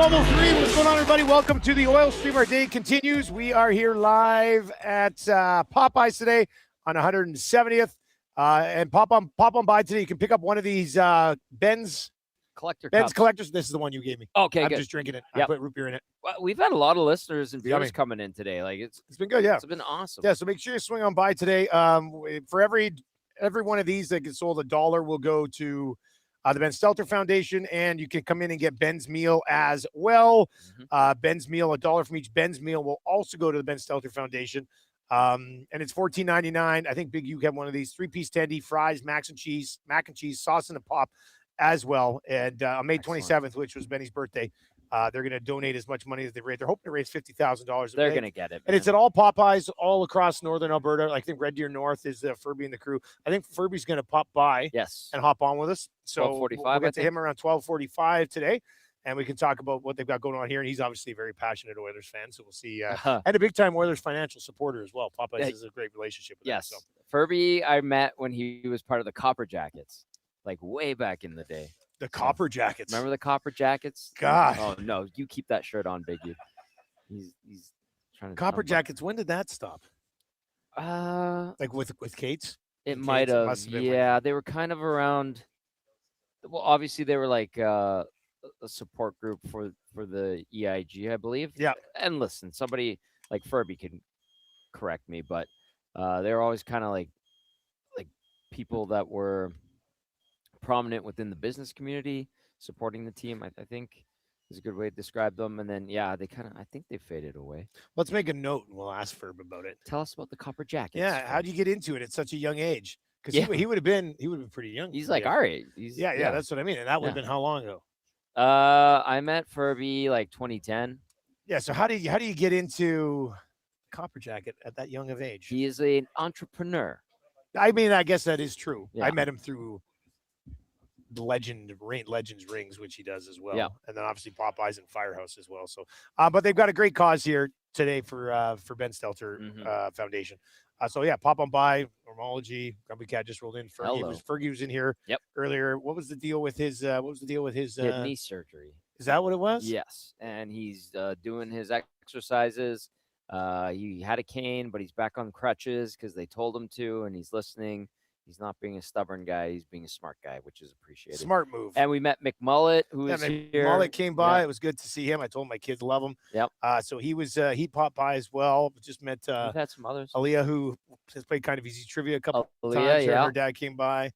Level 3, what's going on, everybody? Welcome to the Oil Stream. Our day continues. We are here live at Popeyes today on 170th. And pop on by today. You can pick up one of these Ben's cups. Collectors. This is the one you gave me. Okay, I'm good. just drinking it. Yep. I put root beer in it. Well, we've had a lot of listeners and viewers Yummy. coming in today. Like it's been good, yeah. It's been awesome. Yeah, so make sure you swing on by today. For every one of these that gets sold, $1 will go to the Ben Stelter Foundation, and you can come in and get Ben's meal as well. Ben's meal, $1 from each Ben's meal will also go to the Ben Stelter Foundation. And it's $14.99. I think Big U have one of these 3-piece tendy, fries, mac and cheese, sauce and a pop as well. And on May 27th, which was Benny's birthday, they're going to donate as much money as they raise. They're hoping to raise $50,000. They're going to get it. And it's at all Popeyes all across northern Alberta. I think Red Deer North is Furby and the crew. I think Furby's going to pop by and hop on with us. So we'll get to him around 12:45 today, and we can talk about what they've got going on here. And he's obviously a very passionate Oilers fan, so we'll see. And a big-time Oilers financial supporter as well. Popeyes has a great relationship with him. So. Furby I met when he was part of the Copper Jackets, like way back in the day. The Copper Jackets. Remember the Copper Jackets? God. Oh, no. You keep that shirt on, Big U. He's trying to... Copper Jackets, when did that stop? Like with Kate's? It might have. Yeah, they were kind of around... Well, obviously, they were like a support group for the EIG, I believe. Yeah. And listen, somebody like Furby can correct me, but they were always kind of like people that were prominent within the business community, supporting the team, I think is a good way to describe them. And then, yeah, I think they faded away. Let's make a note and we'll ask Ferb about it. Tell us about the Copper Jackets. Yeah, how'd you get into it at such a young age? Because he would have been pretty young. He's like our age. Yeah, that's what I mean. And that would have been how long ago? I met Furby like 2010. Yeah, so how do you get into Copper Jacket at that young of age? He is an entrepreneur. I mean, I guess that is true. Yeah. I met him through the Legends rings, which he does as well. Yeah. And then obviously Popeyes and Firehouse as well. So, but they've got a great cause here today for Ben Stelter Foundation. So yeah, pop on by. Normology, Grumpy Cat just rolled in. Fergie was in here earlier. What was the deal with his? He had knee surgery. Is that what it was? Yes, and he's doing his exercises. He had a cane, but he's back on crutches because they told him to, and he's listening. He's not being a stubborn guy. He's being a smart guy, which is appreciated. Smart move. And we met McMullet, who was here. McMullet came by. It was good to see him. I told my kids love him. Yep. So he popped by as well. Just met we've had some others. Aaliyah, who has played kind of easy trivia a couple times. Yeah. Her dad came by.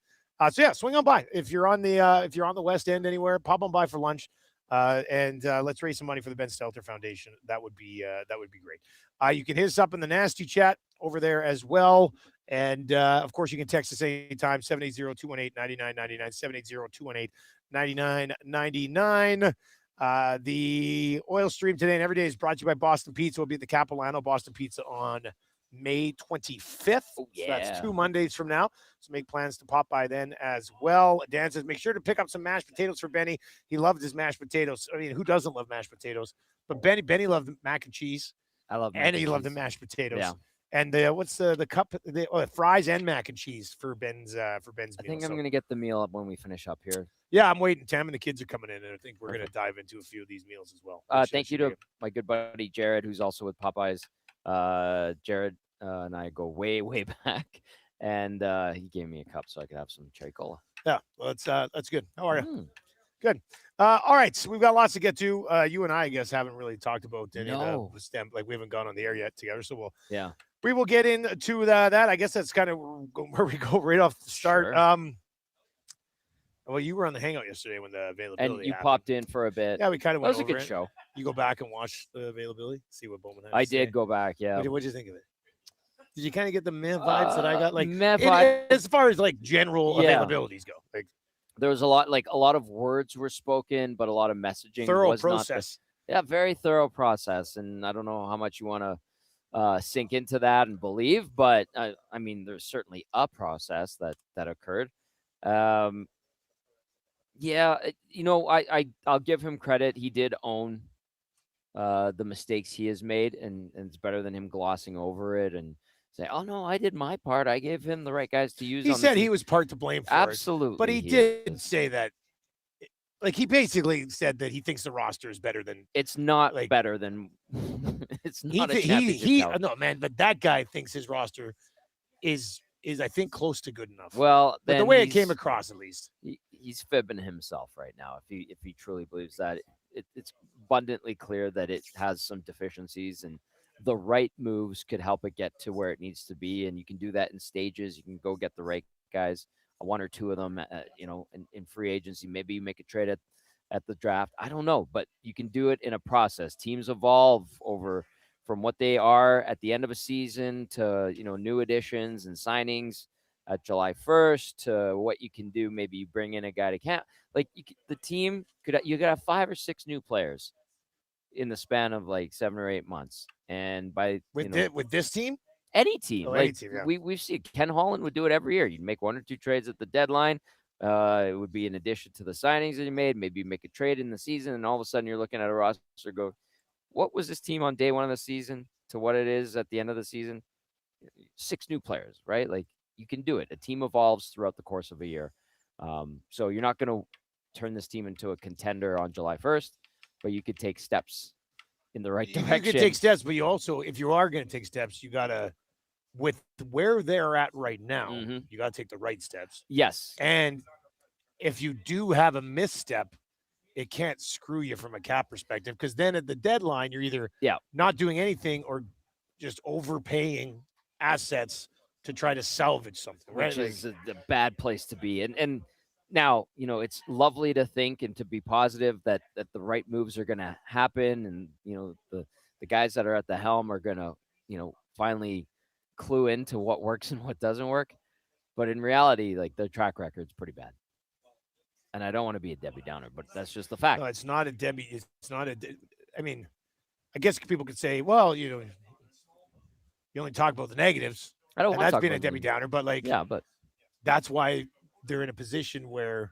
So yeah, swing on by. If you're on the West End anywhere, pop on by for lunch. And let's raise some money for the Ben Stelter Foundation. That would be great. You can hit us up in the nasty chat over there as well. And, of course, you can text us anytime, 780-218-9999, 780-218-9999. The oil stream today and every day is brought to you by Boston Pizza. We'll be at the Capilano Boston Pizza on May 25th. Oh, yeah. So that's 2 Mondays from now. So make plans to pop by then as well. Dan says, make sure to pick up some mashed potatoes for Benny. He loved his mashed potatoes. I mean, who doesn't love mashed potatoes? But Benny loved mac and cheese. I love mac and he cheese. Loved the mashed potatoes. Yeah. And what's the cup? Fries and mac and cheese for Ben's meal. I think I'm going to get the meal up when we finish up here. Yeah, I'm waiting. Tam and the kids are coming in, and I think we're going to dive into a few of these meals as well. Thank you to my good buddy Jared, who's also with Popeyes. Jared and I go way, way back, and he gave me a cup so I could have some cherry cola. Yeah, well, that's good. How are you? Good. All right, so we've got lots to get to. You and I guess, haven't really talked about any of the STEM. Like, we haven't gone on the air yet together, so we will get into that. I guess that's kind of where we go right off the start. Sure. Well, you were on the Hangout yesterday when the availability and you happened. popped in for a bit. Yeah, we kind of went over it. That was a good show. You go back and watch the availability, see what Bowman had I to say. did go back, yeah. What did you think of it? Did you kind of get the meh vibes that I got? Like, as far as like general availabilities go, like there was a lot of words were spoken, but a lot of messaging. Thorough process. Very thorough process, and I don't know how much you want to sink into that and believe, but I mean, there's certainly a process that occurred. I'll give him credit. He did own the mistakes he has made, and it's better than him glossing over it and say, "Oh no, I did my part. I gave him the right guys to use." He said he was part to blame for absolutely, it, but he did say that. like he basically said that he thinks the roster is better than It's not like better than it's he not a th- championship he caliber. no man, but that guy thinks his roster is I think close to good enough. Well, But the then way it came across, at least. he's fibbing himself right now. If he truly believes that, it's abundantly clear that it has some deficiencies, and the right moves could help it get to where it needs to be. And you can do that in stages. You can go get the right guys, one or two of them, in free agency. Maybe you make a trade at the draft. I don't know, but you can do it in a process. Teams evolve over from what they are at the end of a season to new additions and signings at July 1st to what you can do. Maybe you bring in a guy to camp. Like the team could have 5 or 6 new players in the span of like 7 or 8 months, and by With this team, any team, any like team, yeah. we've seen Ken Holland would do it every year. You'd make 1 or 2 trades at the deadline. It would be in addition to the signings that you made. Maybe you make a trade in the season, and all of a sudden you're looking at a roster. Go, what was this team on day 1 of the season to what it is at the end of the season? 6 new players, right? Like you can do it. A team evolves throughout the course of a year. So you're not going to turn this team into a contender on July 1st, but you could take steps in the right direction. You could take steps, but you also, if you are going to take steps, you got to, with where they're at right now, you got to take the right steps. Yes. And if you do have a misstep, it can't screw you from a cap perspective, because then at the deadline, you're either not doing anything or just overpaying assets to try to salvage something, right? Which is a bad place to be. And now, it's lovely to think and to be positive that the right moves are going to happen. And, the guys that are at the helm are going to, finally clue into what works and what doesn't work. But in reality, like their track record's pretty bad. And I don't want to be a Debbie Downer, but that's just the fact. No, it's not a Debbie. It's not a. I mean, I guess people could say, well, you only talk about the negatives. I don't want to that's talk being a about Debbie Downer, but but that's why they're in a position where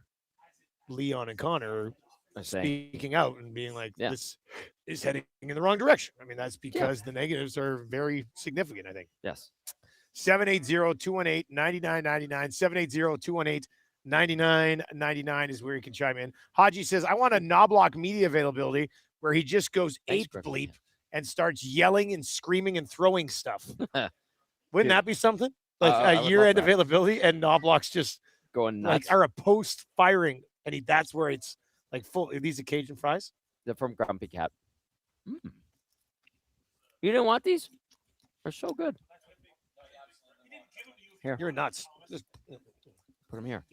Leon and Connor are speaking out and being like, this is heading in the wrong direction. I mean, that's because the negatives are very significant, I think. Yes. 780-218-9999. 780-218-9999 is where you can chime in. Haji says, I want a Knoblauch media availability where he just goes ape bleep and starts yelling and screaming and throwing stuff. Wouldn't that be something? Like a year-end availability and Knoblauch's just going nuts. Or a post-firing, and that's where it's like full. Are these Cajun fries? They're from Grumpy Cat. You didn't want these? They're so good. Here. You're nuts. Just put them here.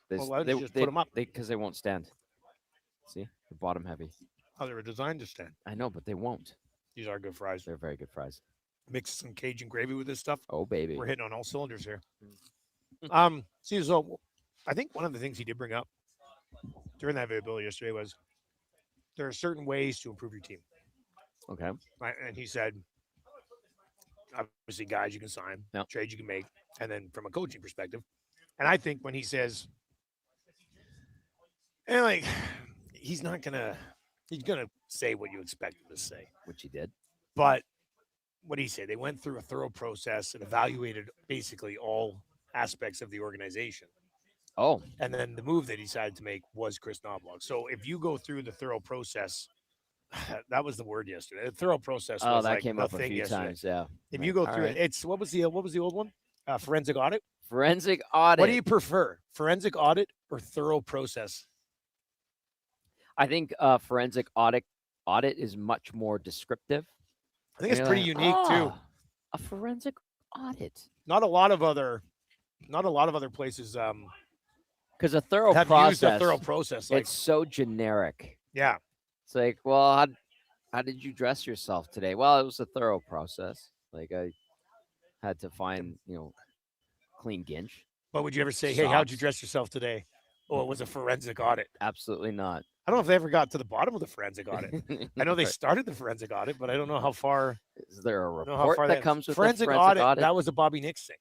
Why don't you just put them up? Because they won't stand. See? They're bottom heavy. Oh, they were designed to stand. I know, but they won't. These are good fries. They're very good fries. Mix some Cajun gravy with this stuff. Oh, baby. We're hitting on all cylinders here. So I think one of the things he did bring up during that availability yesterday was there are certain ways to improve your team. Okay. Right? And he said, obviously, guys you can sign, trades you can make, and then from a coaching perspective. And I think when he says, and like, he's going to say what you expect him to say. Which he did. But what did he say? They went through a thorough process and evaluated basically all aspects of the organization. Oh. And then the move that he decided to make was Kris Knoblauch. So if you go through the thorough process, that was the word yesterday. The thorough process was that came up a few times, yeah. If you go through it, it's what was the old one? Forensic audit? Forensic audit. What do you prefer? Forensic audit or thorough process? I think forensic audit is much more descriptive. I think it's pretty unique too. A forensic audit. Not a lot of other places because a thorough have process. Used a thorough process. It's so generic. Yeah. It's like, well, how did you dress yourself today? Well, it was a thorough process. Like I had to find, clean ginch. But would you ever say, hey, how'd you dress yourself today? Oh, it was a forensic audit. Absolutely not. I don't know if they ever got to the bottom of the forensic audit. I know they started the forensic audit, but I don't know how far. Is there a report that comes with forensic audit? That was a Bobby Nix thing.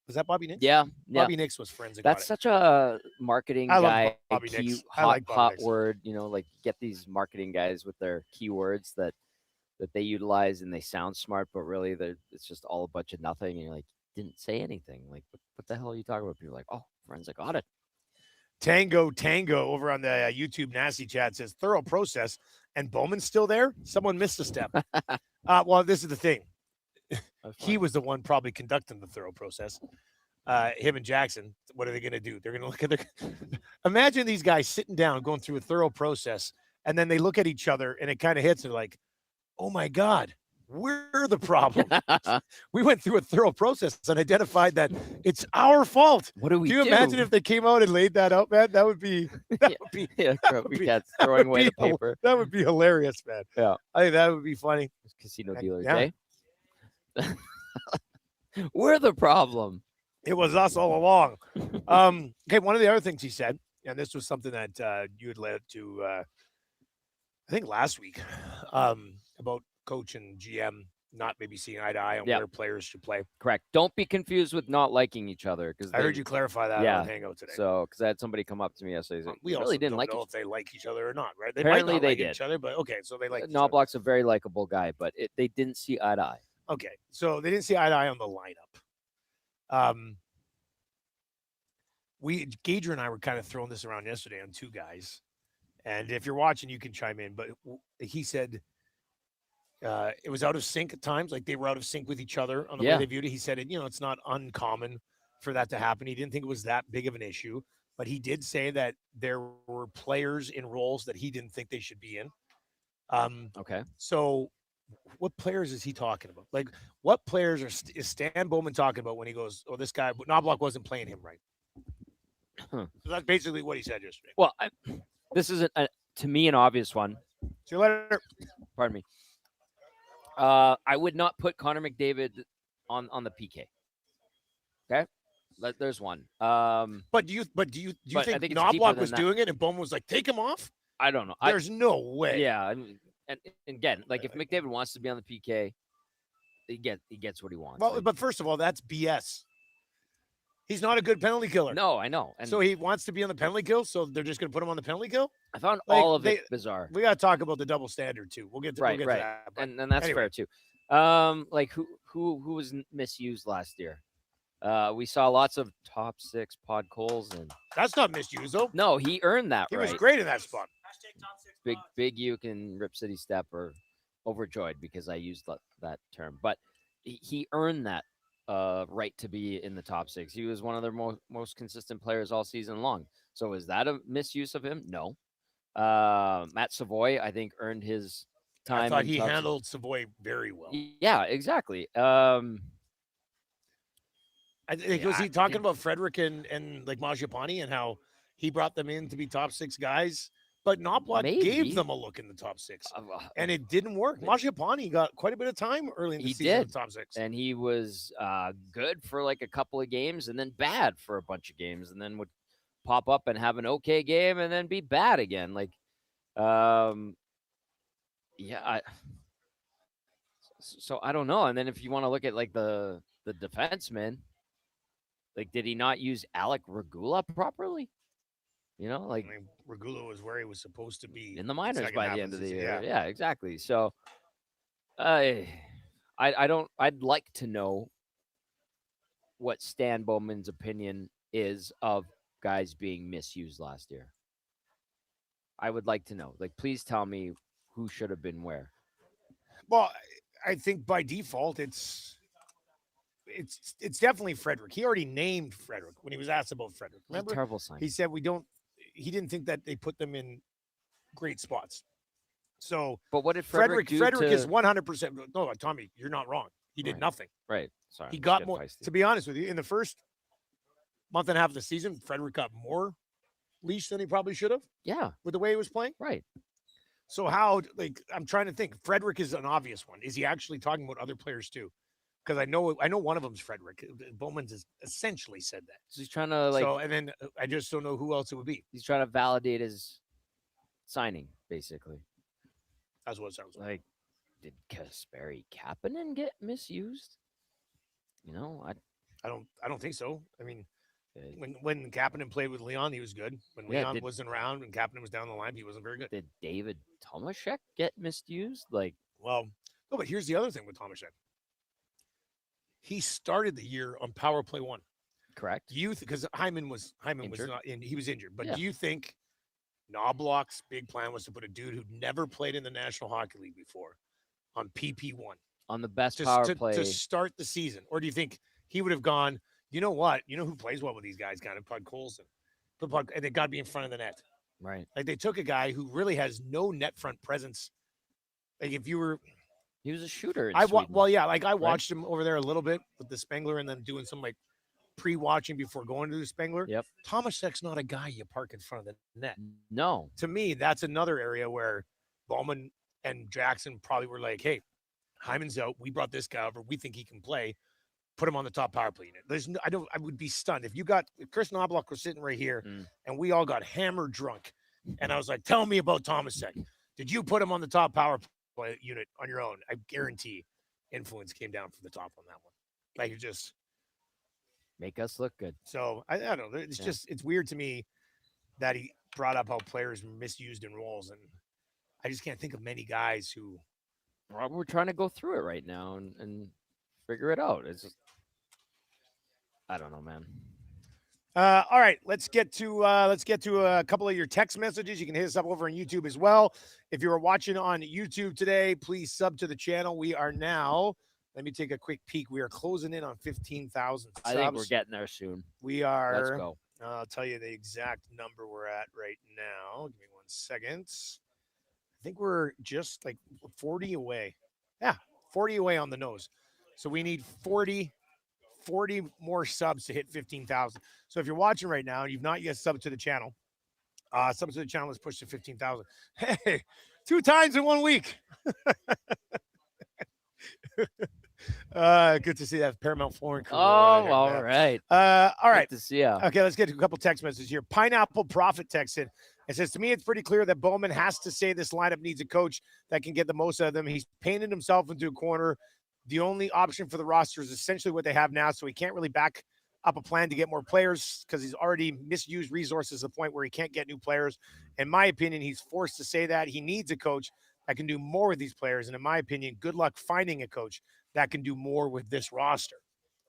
Was that Bobby Nix? Yeah. Bobby Nix was forensic That's audit. such a marketing guy. Bobby Nix. Hot word. Like get these marketing guys with their keywords that they utilize and they sound smart, but really it's just all a bunch of nothing. And you're like, didn't say anything. Like, what the hell are you talking about? People are like, oh, forensic audit. Tango over on the YouTube Nasty Chat says thorough process, and Bowman's still there. Someone missed a step. Well, this is the thing. He was the one probably conducting the thorough process. Him and Jackson. What are they going to do? They're going to look at their. Imagine these guys sitting down, going through a thorough process, and then they look at each other, and it kind of hits. They're like, "Oh my God, we're the problem. We went through a thorough process and identified that it's our fault." What do we do? Can you imagine if they came out and laid that out, man? That would be throwing away the paper. That would be hilarious, man. Yeah, I think that would be funny. Casino dealers, eh? We're the problem. It was us all along. Okay, one of the other things he said, and this was something that you had led to, I think last week, about coach and GM not maybe seeing eye to eye on where players should play. Correct. Don't be confused with not liking each other. Because I heard you clarify that on Hangout today. So, because I had somebody come up to me yesterday. We really didn't like know if they like each other or not, right? They Apparently might not they like did. each other, but okay, so they like Knoblauch's a very likable guy, but they didn't see eye to eye. Okay, so they didn't see eye to eye on the lineup. Gager and I were kind of throwing this around yesterday on two guys, and if you're watching, you can chime in. But he said it was out of sync at times, like they were out of sync with each other on the way they viewed it. He said it's not uncommon for that to happen. He didn't think it was that big of an issue, but he did say that there were players in roles that he didn't think they should be in. Okay, so. What players is he talking about? Like, what players is Stan Bowman talking about when he goes, "Oh, this guy Knoblauch wasn't playing him right"? So that's basically what he said yesterday. Well, this is to me an obvious one. See you later. Pardon me. I would not put Connor McDavid on the PK. Okay, there's one. But do you think Knoblauch was doing it and Bowman was like, "Take him off"? I don't know. There's no way. Yeah. I mean, and again, like if McDavid wants to be on the PK, he gets what he wants. Well, but first of all, that's BS. He's not a good penalty killer. No, I know. And so he wants to be on the penalty kill, so they're just going to put him on the penalty kill? I found all of it bizarre. We got to talk about the double standard too. We'll get to that. And that's fair too. Like who was misused last year? We saw lots of top 6 pod calls, and that's not misuse though. No, he earned that. He was great in that spot. Big Uke and Rip City Step are overjoyed because I used that term, but he earned that right to be in the top 6. He was one of their most consistent players all season long. So is that a misuse of him? No. Matt Savoy, I think, earned his time. I thought he handled Savoy very well. Yeah, exactly. Was he talking about Frederick and like Mangiapane and how he brought them in to be top 6 guys? But Knoblauch gave them a look in the top 6, and it didn't work. Mangiapane got quite a bit of time early in the season in the top 6. And he was good for like a couple of games and then bad for a bunch of games and then would pop up and have an okay game and then be bad again. Like, so I don't know. And then if you want to look at like the defenseman, like, did he not use Alec Regula properly? Like Regula was where he was supposed to be in the minors by the end of the year. Yeah, exactly. So, I'd like to know what Stan Bowman's opinion is of guys being misused last year. I would like to know. Like, please tell me who should have been where. Well, I think by default it's definitely Frederick. He already named Frederick when he was asked about Frederick. Remember? Terrible sign. He said he didn't think that they put them in great spots. So, but what did Frederick is 100%. No, Tommy, you're not wrong. He did nothing. Right. Sorry. He got more. To be honest with you, in the first month and a half of the season, Frederick got more leash than he probably should have. Yeah. With the way he was playing. Right. So I'm trying to think. Frederick is an obvious one. Is he actually talking about other players too? Because I know one of them's Frederick. Bowman's has essentially said that. So he's trying to and then I just don't know who else it would be. He's trying to validate his signing, basically. That's what it sounds like. Like, did Kasperi Kapanen get misused? I don't think so. I mean, when Kapanen played with Leon, he was good. When Leon wasn't around and Kapanen was down the line, he wasn't very good. Did David Tomaszek get misused? No, but here's the other thing with Tomaszek. He started the year on power play 1. Correct. Because Hyman was Injured. not in, he was injured. But Yeah. do you think Knoblauch's big plan was to put a dude who'd never played in the National Hockey League before on PP1 On the best to, power to, play. to start the season? Or do you think he would have gone, you know what? You know who plays well with these guys? Got to Pud Colson. And they got to be in front of the net. Right. Like they took a guy who really has no net front presence. Like if you were, he was a shooter. In I Sweden. well, yeah, like I watched him over there a little bit with the Spengler, and then doing some like pre-watching before going to the Spengler. Yep. Tomasek's not a guy you park in front of the net. No. To me, that's another area where Bowman and Jackson probably were like, "Hey, Hyman's out. We brought this guy over. We think he can play. Put him on the top power play unit." There's no, I would be stunned if Kris Knoblauch was sitting right here, and we all got hammered drunk, and I was like, "Tell me about Tomasek. Did you put him on the top power play unit on your own?" I guarantee influence came down from the top on that one. Like it just make us look good. So I don't know. It's just it's weird to me that he brought up how players were misused in roles, and I just can't think of many guys who. Well, we're trying to go through it right now and figure it out. It's just, I don't know, man. All right, let's get to a couple of your text messages. You can hit us up over on YouTube as well. If you are watching on YouTube today, please sub to the channel. We are now. Let me take a quick peek. We are closing in on 15,000 subs. I think we're getting there soon. We are. Let's go. I'll tell you the exact number we're at right now. Give me 1 second. I think we're just like 40 away. Yeah, 40 away on the nose. So we need 40 more subs to hit 15,000. So if you're watching right now and you've not yet subbed to the channel, subs to the channel is pushed to 15,000. Hey, 2 times in 1 week. Good to see that Paramount Flooring crew. Oh, all right. All right. Good to see ya. Okay, let's get to a couple text messages here. Pineapple Profit texted. It says, to me, it's pretty clear that Bowman has to say this lineup needs a coach that can get the most out of them. He's painted himself into a corner. The only option for the roster is essentially what they have now, so he can't really back up a plan to get more players because he's already misused resources to the point where he can't get new players. In my opinion, he's forced to say that. He needs a coach that can do more with these players, and in my opinion, good luck finding a coach that can do more with this roster.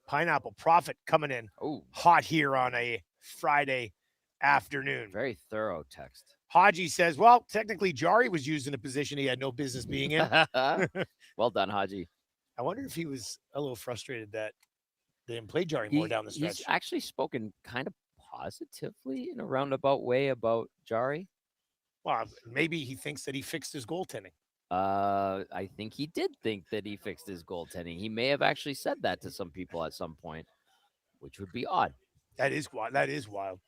Pineapple Profit coming in hot here on a Friday afternoon. Very thorough text. Haji says, well, technically Jari was used in a position he had no business being in. Well done, Haji. I wonder if he was a little frustrated that they didn't play Jari more down the stretch. He's actually spoken kind of positively in a roundabout way about Jari. Well, maybe he thinks that he fixed his goaltending. I think he did think that he fixed his goaltending. He may have actually said that to some people at some point, which would be odd. That is wild. That is wild.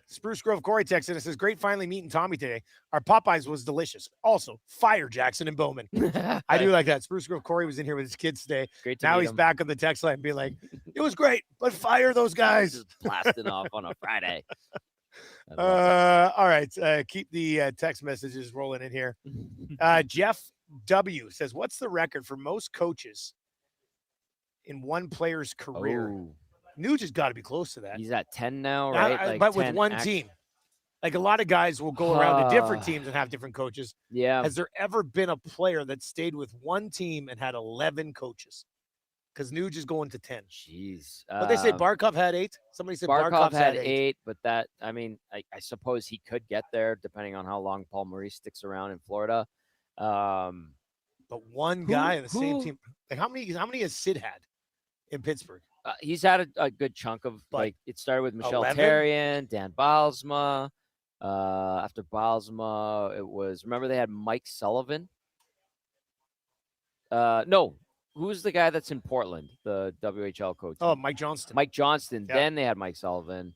Spruce Grove Corey texted and says, great finally meeting Tommy today. Our Popeyes was delicious. Also, fire Jackson and Bowman. I do like that. Spruce Grove Corey was in here with his kids today. Great to now meet he's him. back on the text line and be like, it was great, but fire those guys. Just blasting off on a Friday. All right. Keep the text messages rolling in here. Jeff W says, what's the record for most coaches in one player's career? Oh. Nuge has got to be close to that. He's at 10 now, right? Like but with one team. Like a lot of guys will go around to different teams and have different coaches. Yeah. Has there ever been a player that stayed with one team and had 11 coaches? Because Nuge is going to 10. Jeez. But they say Barkov had 8. Somebody said Barkov had had 8, but that, I mean, I suppose he could get there depending on how long Paul Maurice sticks around in Florida. But one guy in the same team. Like how many has Sid had in Pittsburgh? He's had a good chunk of, like, it started with Michel 11? Therrien, Dan Bylsma. After Bylsma, it was, remember they had Mike Sullivan? No. Who's the guy that's in Portland, the WHL coach? Oh, Mike Johnston. Mike Johnston. Yeah. Then they had Mike Sullivan.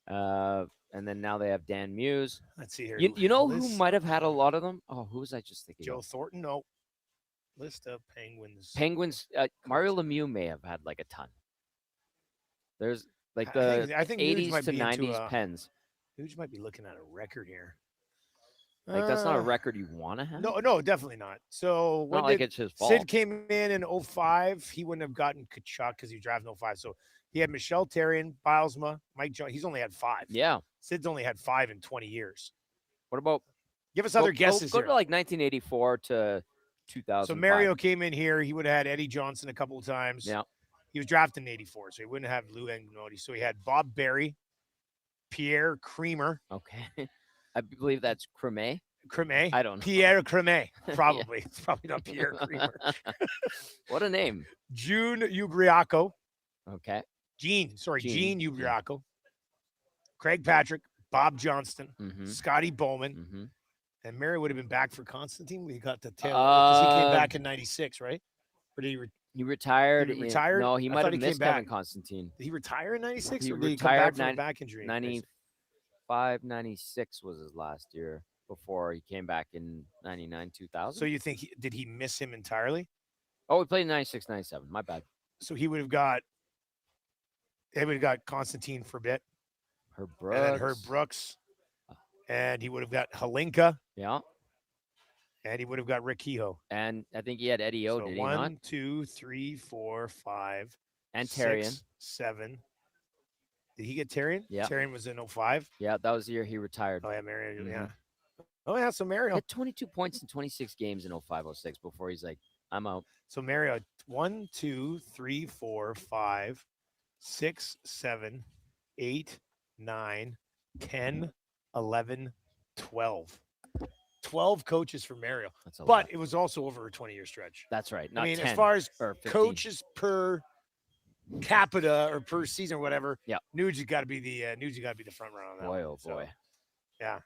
And then now they have Dan Muse. Let's see here. You know who might have had a lot of them? Oh, who was I just thinking Joe of? Thornton? No. List of Penguins. Mario Lemieux may have had like a ton. There's like the I think 80s to 90s Pens. Nuge might be looking at a record here. Like, that's not a record you want to have? No, definitely not. So when not like it's his fault. Sid came in 05, he wouldn't have gotten Kachuk because he drafted in 05. So he had Michel Therrien, Bylsma, Mike Jones. He's only had 5. Yeah. Sid's only had 5 in 20 years. What about? Give us other guesses Go here. to like 1984 to 2000. So Mario came in here. He would have had Eddie Johnson a couple of times. Yeah. He was drafted in 84, so he wouldn't have Lou Angnoti. So he had Bob Berry, Pierre Creamer. Okay. I believe that's Creme. Creme? I don't know. Pierre Creme. Probably. It's probably not Pierre Creamer. What a name. June Ubriaco. Okay. Gene Gene. Ubriaco. Craig Patrick, Bob Johnston, Mm-hmm. Scotty Bowman, Mm-hmm. and Mary would have been back for Constantine. We got the tail because he came back in '96, right? Or did he retired? Did he retire? No, he I might thought have he came missed Kevin back. Constantine. Did he retire in '96, He or did he come back retired from a back injury? 95, 96 was his last year before he came back in 99, 2000. So you think did he miss him entirely? Oh, we played in 96, 97. My bad. So he would have got. They would have got Constantine for a bit. Herb Brooks. And then Herb Brooks. And he would have got Halinka. Yeah. And he would have got Rick Kehoe. And I think he had Eddie O, so did he not? 1, 2, 3, 4, 5. And 6, Terrian. 7. Did he get Terrian? Yeah. Terrian was in 05. Yeah, that was the year he retired. Oh, yeah, Mario. Mhm. Yeah. Oh, yeah, so He Mario. had 22 points in 26 games in 05, 06 before he's like, I'm out. So Mario, 1, 2, 3, 4, 5, 6, 7, 8, 9, 10, 11, 12. 12 coaches for Mario. That's a lot. But it was also over a 20-year stretch. That's right. Not I mean, 10 as far as or 15. coaches per capita or per season or whatever, yeah, Nuge got to be the front runner on that. Boy, oh boy. So, yeah.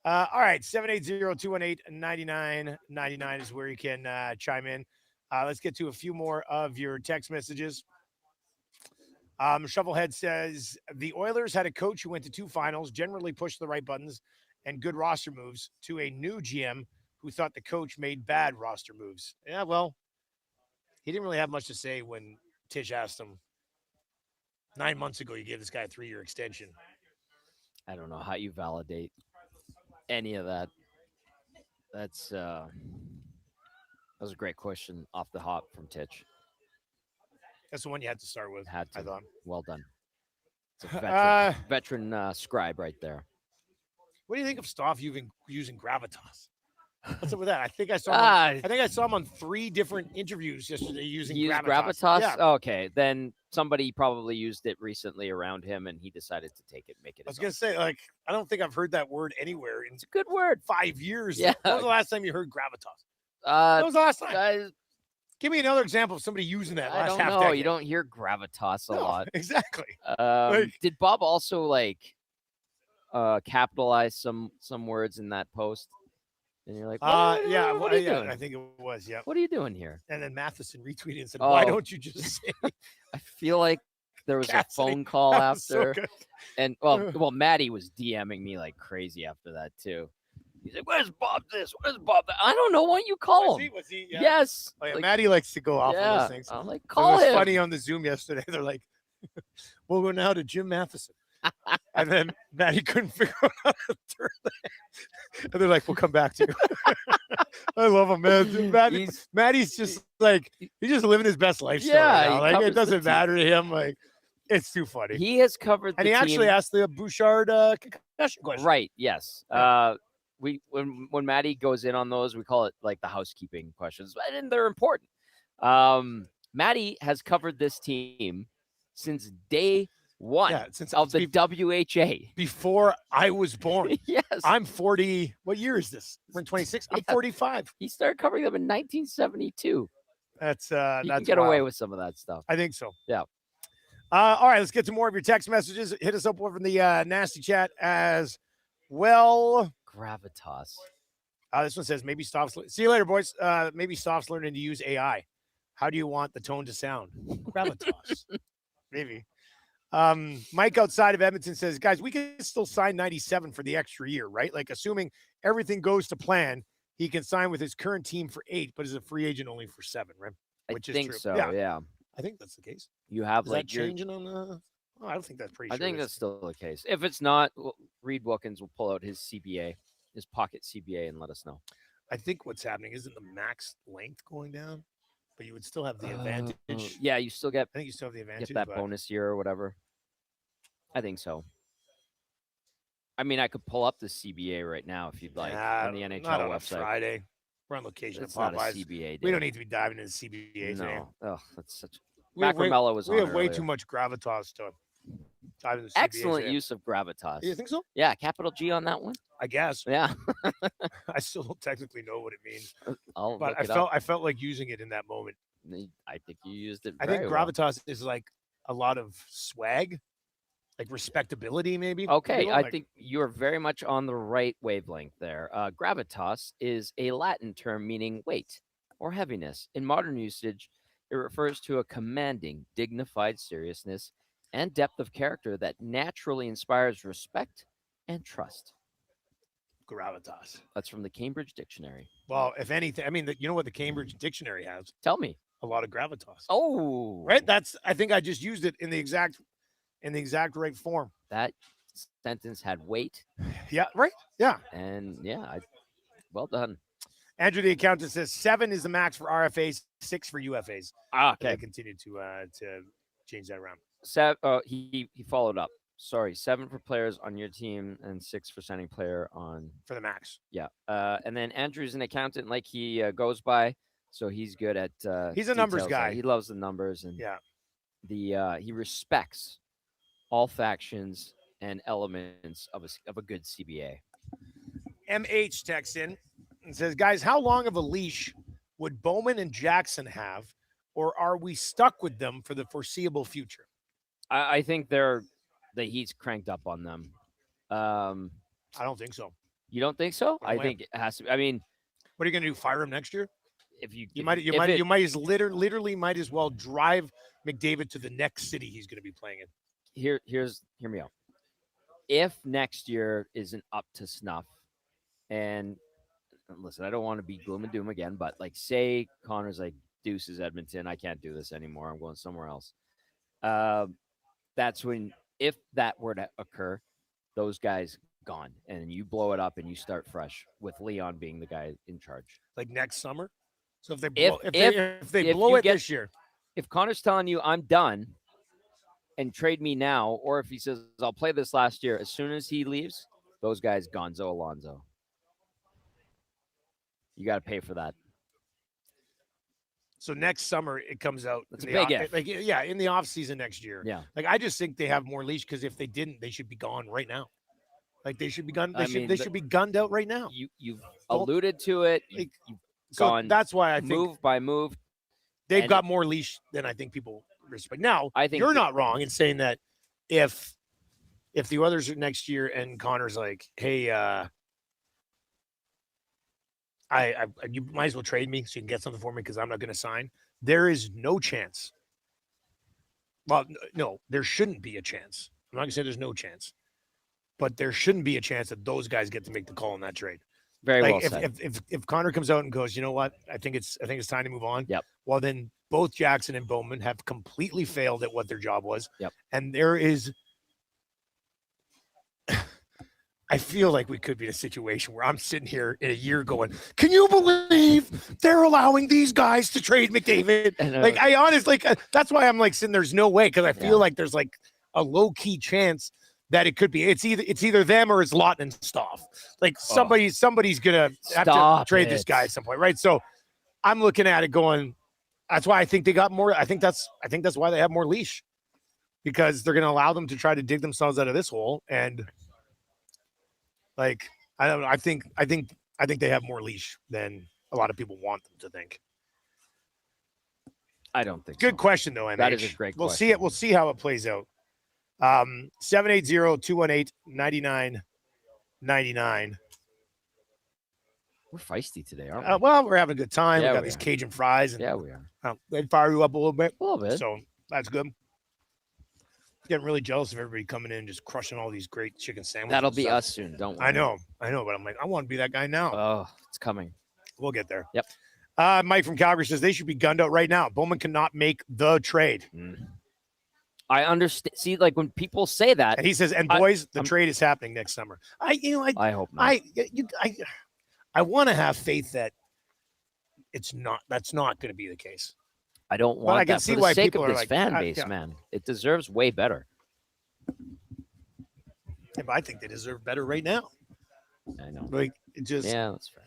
All right, 780-218-9999 is where you can chime in. Let's get to a few more of your text messages. Shovelhead says the Oilers had a coach who went to 2 finals, generally pushed the right buttons and good roster moves, to a new GM who thought the coach made bad roster moves. Yeah, well, he didn't really have much to say when Tish asked him 9 months ago, you gave this guy a 3-year extension. I don't know how you validate any of that. That was a great question off the hop from Titch. That's the one you had to start with. Had to. I thought. Well done. It's a veteran scribe right there. What do you think of Stoff using gravitas? What's up with that? I think I saw him on 3 different interviews yesterday using gravitas. Yeah. Okay, then somebody probably used it recently around him, and he decided to take it, make it. I was gonna say, I don't think I've heard that word anywhere in it's a good word. 5 years. Yeah. When was the last time you heard gravitas? When was the last time? Give me another example of somebody using that. I don't know. You don't hear gravitas a lot. Exactly. Did Bob also capitalize some words in that post? And you're like, what are you doing? I think it was. Yeah. What are you doing here? And then Matheson retweeted and said, "Why don't you just say?" I feel like there was a phone call after, and Maddie was DMing me like crazy after that too. He's like, "Where's Bob this? Where's Bob that?" I don't know. Why don't you call him? Was he? Yeah. Yes. Oh, yeah, Maddie likes to go off on those things. I'm like, call him. It was funny on the Zoom yesterday. They're like, "We'll go now to Jim Matheson." And then Maddie couldn't figure out how to turn that. And they're like, "We'll come back to you." I love him, man. Maddie's just like, he's just living his best life. Yeah. Like, it doesn't matter to him. Like, it's too funny. He has covered and he actually asked the Bouchard concussion question. Right. Yes. When Maddie goes in on those, we call it like the housekeeping questions, and they're important. Maddie has covered this team since day one of the WHA. Before I was born. Yes. I'm 40. What year is this? We're in 26. I'm 45. He started covering them in 1972. That's can get away with some of that stuff. I think so. Yeah. All right, let's get to more of your text messages. Hit us up over in the nasty chat as well. Gravitas. This one says maybe Stoff's. See you later, boys. Maybe Stoff's learning to use AI. How do you want the tone to sound? Gravitas. Maybe. Mike outside of Edmonton says, guys, we can still sign 97 for the extra year, right? Like, assuming everything goes to plan, he can sign with his current team for 8, but is a free agent only for 7, right? Which is true. So, yeah. I think that's the case. You have is like that changing on the. Oh, I don't think that's pretty. I think that's still the case. If it's not, Reed Wilkins will pull out his CBA, his pocket CBA, and let us know. I think what's happening isn't the max length going down, but you would still have the advantage. Yeah, you still get. I think you still have the advantage. Get that bonus year or whatever. I think so. I mean, I could pull up the CBA right now if you'd like on the NHL not on website. A Friday. We're on location it's at Popeyes. not a CBA day. We don't need to be diving into CBA. No. Oh, that's such. Macramella was on We have way earlier. too much gravitas to dive into the Excellent CBA. use of gravitas. You think so? Yeah, capital G on that one. I guess. Yeah. I still don't technically know what it means, I'll but look it up. I felt like using it in that moment. I think you used it I very think well. gravitas is like a lot of swag, like respectability, maybe. Okay, I like, think you're very much on the right wavelength there. Gravitas is a Latin term meaning weight or heaviness. In modern usage, it refers to a commanding, dignified seriousness and depth of character that naturally inspires respect and trust. gravitas. That's from the Cambridge Dictionary. Well, if anything, I mean, you know what the Cambridge Dictionary has? Tell me. A lot of gravitas. Oh, Right. I think I just used it in the exact right form. that sentence had weight. Yeah. Right. Yeah. And yeah, well done. Andrew, the accountant, says 7 is the max for RFAs, 6 for UFAs. Okay. They continue to change that around. He followed up. Sorry, 7 for players on your team and 6 for signing player on for the max. Yeah. And then Andrew's an accountant, like he goes by, so he's good at. He's a numbers guy. He loves the numbers and yeah. He respects all factions and elements of a good CBA. MH texts in and says, guys, how long of a leash would Bowman and Jackson have, or are we stuck with them for the foreseeable future? I think the heat's cranked up on them. I don't think so. You don't think so? I think it has to. I mean, what are you going to do? Fire him next year? If you might literally might as well drive McDavid to the next city he's going to be playing in. Hear me out. If next year isn't up to snuff, and listen, I don't want to be gloom and doom again, but like say Connor's like deuces Edmonton, I can't do this anymore. I'm going somewhere else. That's when, if that were to occur, those guys gone, and you blow it up and you start fresh with Leon being the guy in charge. Like next summer. So if they blow it this year, if Connor's telling you I'm done and trade me now, or if he says I'll play this last year, as soon as he leaves, those guys Gonzo Alonzo. You got to pay for that. So next summer it comes out. That's a big if. In the off season next year. Yeah. Like I just think they have more leash because if they didn't, they should be gone right now. Like they should be gone. They should be gunned out right now. You've alluded to it. You've gone. That's why I think move by move, they've got more leash than I think people respect. Now I think you're not wrong in saying that if the Oilers are next year and Connor's like, hey, you might as well trade me so you can get something for me because I'm not going to sign. There is no chance. Well, no, there shouldn't be a chance. I'm not going to say there's no chance, but there shouldn't be a chance that those guys get to make the call on that trade. Very well said. If Connor comes out and goes, you know what, I think it's time to move on. Yep. Well, then both Jackson and Bowman have completely failed at what their job was. Yep. And there is. I feel like we could be in a situation where I'm sitting here in a year going, can you believe they're allowing these guys to trade McDavid? Like, I honestly, that's why I'm like saying there's no way, because I feel like there's like a low key chance that it could be. It's either them or it's Lawton and Stoff. Like somebody's gonna have to trade this guy at some point, right? So I'm looking at it going, that's why I think they got more. I think that's why they have more leash, because they're gonna allow them to try to dig themselves out of this hole. And like, I don't know. I think they have more leash than a lot of people want them to think. I don't think. Good question though, MH. That is a great We'll question. see it. We'll see how it plays out. 780-218-9999. We're feisty today, aren't we? Well, we're having a good time. Yeah, we got we these are. Cajun fries. And, Yeah, we are. they fire you up a little bit. A little bit. So that's good. Getting really jealous of everybody coming in and just crushing all these great chicken sandwiches. That'll be us soon, don't we? I know, but I'm like, I want to be that guy now. Oh, it's coming. We'll get there. Yep. Mike from Calgary says they should be gunned out right now. Bowman cannot make the trade. I understand. See, like when people say that, And he says, and boys, the trade is happening next summer. I hope not. I want to have faith that that's not going to be the case. I don't want I can that see for the why sake people of are this like, fan base, yeah. man. It deserves way better. Yeah, but I think they deserve better right now. I know. Like, it just. Yeah, that's fair.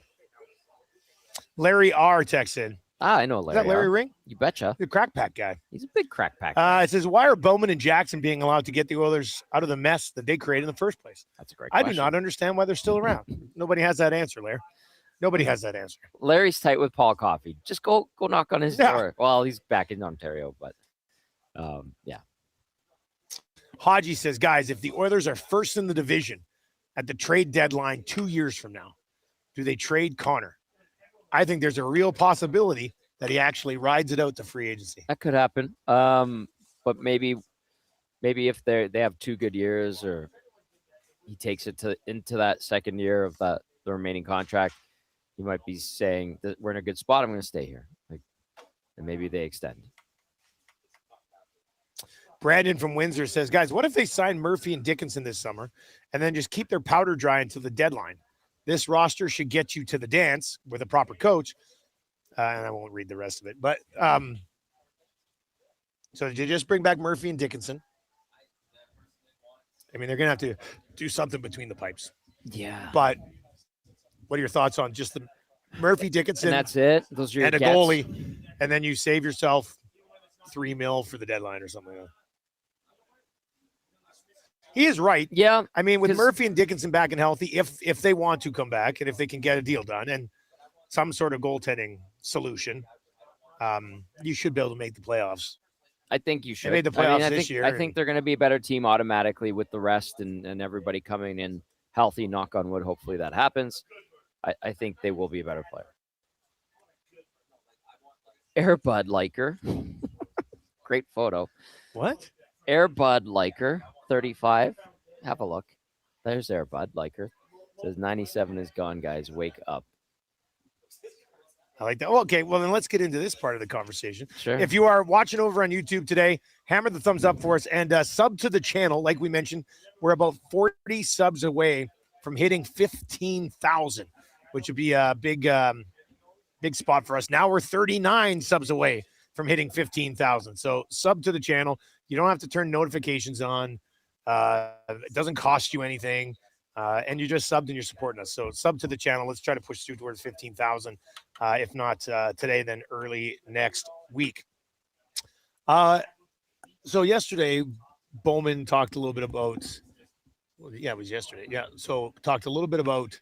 Larry R texted. I know Is Larry. that Larry Ring? You betcha. The crack pack guy. He's a big crack pack guy. It says, why are Bowman and Jackson being allowed to get the Oilers out of the mess that they created in the first place? That's a great I question. do not understand why they're still around. Nobody has that answer, Larry. Nobody has that answer. Larry's tight with Paul Coffey. Just go knock on his door. Well, he's back in Ontario, but yeah. Haji says, guys, if the Oilers are first in the division at the trade deadline 2 years from now, do they trade Connor? I think there's a real possibility that he actually rides it out to free agency. That could happen. But maybe if they have 2 good years, or he takes it into that second year of the remaining contract, he might be saying that we're in a good spot. I'm going to stay here. And maybe they extend. Brandon from Windsor says, guys, what if they sign Murphy and Dickinson this summer and then just keep their powder dry until the deadline? This roster should get you to the dance with a proper coach. And I won't read the rest of it. But so did you just bring back Murphy and Dickinson? I mean, they're going to have to do something between the pipes. Yeah. But what are your thoughts on just the Murphy, Dickinson? And that's it. Those are your and a gets. goalie. And then you save yourself $3 million for the deadline or something like that. He is right. Yeah. I mean, with Murphy and Dickinson back and healthy, if they want to come back and if they can get a deal done and some sort of goaltending solution, you should be able to make the playoffs. I think you should. They made the playoffs this year. I think they're going to be a better team automatically with the rest and everybody coming in healthy, knock on wood. Hopefully that happens. I think they will be a better player. Airbud Liker. Great photo. What? Airbud Liker, 35. Have a look. There's Airbud Liker. Says 97 is gone, guys. Wake up. I like that. Oh, okay, well, then let's get into this part of the conversation. Sure. If you are watching over on YouTube today, hammer the thumbs up for us and sub to the channel. Like we mentioned, we're about 40 subs away from hitting 15,000, which would be a big spot for us. Now we're 39 subs away from hitting 15,000. So sub to the channel. You don't have to turn notifications on. It doesn't cost you anything. And you just subbed and you're supporting us. So sub to the channel. Let's try to push through towards 15,000. If not today, then early next week. So yesterday, Bowman talked a little bit about, it was yesterday. Yeah. So talked a little bit about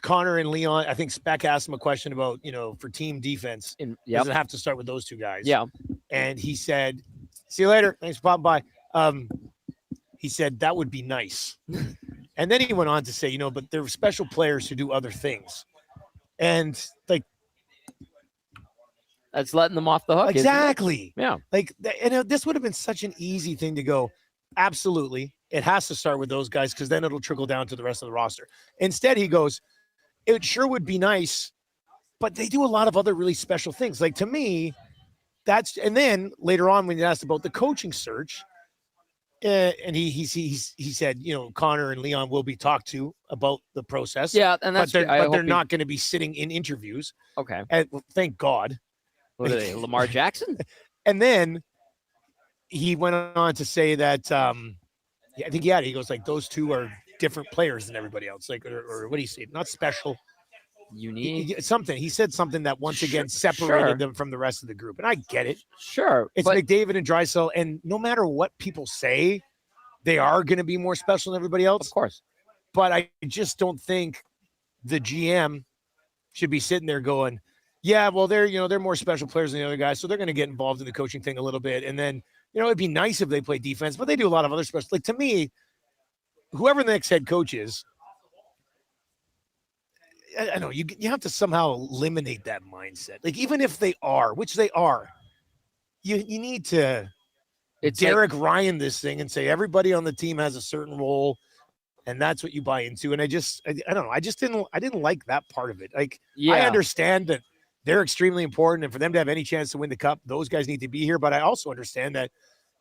Connor and Leon. I think Speck asked him a question about, for team defense. Does it have to start with those two guys? Yeah. And he said, see you later. Thanks for popping by. He said that would be nice. And then he went on to say, but there are special players who do other things. And that's letting them off the hook. Exactly. Yeah. This would have been such an easy thing to go. Absolutely. It has to start with those guys because then it'll trickle down to the rest of the roster. Instead, he goes, it sure would be nice, but they do a lot of other really special things. Like to me, and then later on when you asked about the coaching search, and he said, Connor and Leon will be talked to about the process. Yeah, and that's but they're not going to be sitting in interviews. Okay. And thank God. What are they, Lamar Jackson? And then he went on to say that I think he goes like those two are different players than everybody else. Like or what do you say? Not special. Unique. Something. He said something that once again separated them from the rest of the group. And I get it. Sure. It's McDavid and Draisaitl. And no matter what people say, they are going to be more special than everybody else. Of course. But I just don't think the GM should be sitting there going, yeah, well, they're more special players than the other guys. So they're going to get involved in the coaching thing a little bit. And then, it'd be nice if they play defense, but they do a lot of other special. Like to me, whoever the next head coach is, I know you have to somehow eliminate that mindset. Like even if they are, which they are, you need to Derek Ryan this thing and say everybody on the team has a certain role, and that's what you buy into. And I don't know. I didn't like that part of it. Like I understand that they're extremely important, and for them to have any chance to win the cup, those guys need to be here. But I also understand that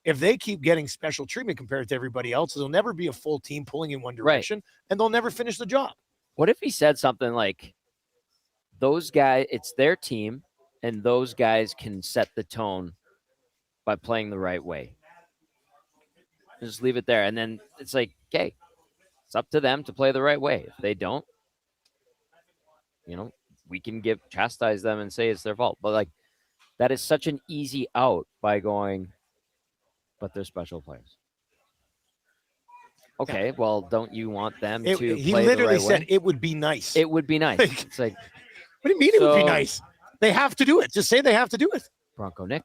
if they keep getting special treatment compared to everybody else, they'll never be a full team pulling in one direction, and they'll never finish the job. What if he said something like, those guys, it's their team, and those guys can set the tone by playing the right way? Just leave it there. And then it's like, okay, it's up to them to play the right way. If they don't, we can chastise them and say it's their fault. But like, that is such an easy out by going, but they're special players. Okay, well, don't you want them to play He literally the right said way? it would be nice. It would be nice. It's like, what do you mean it would be nice? They have to do it. Just say they have to do it. Bronco Nick.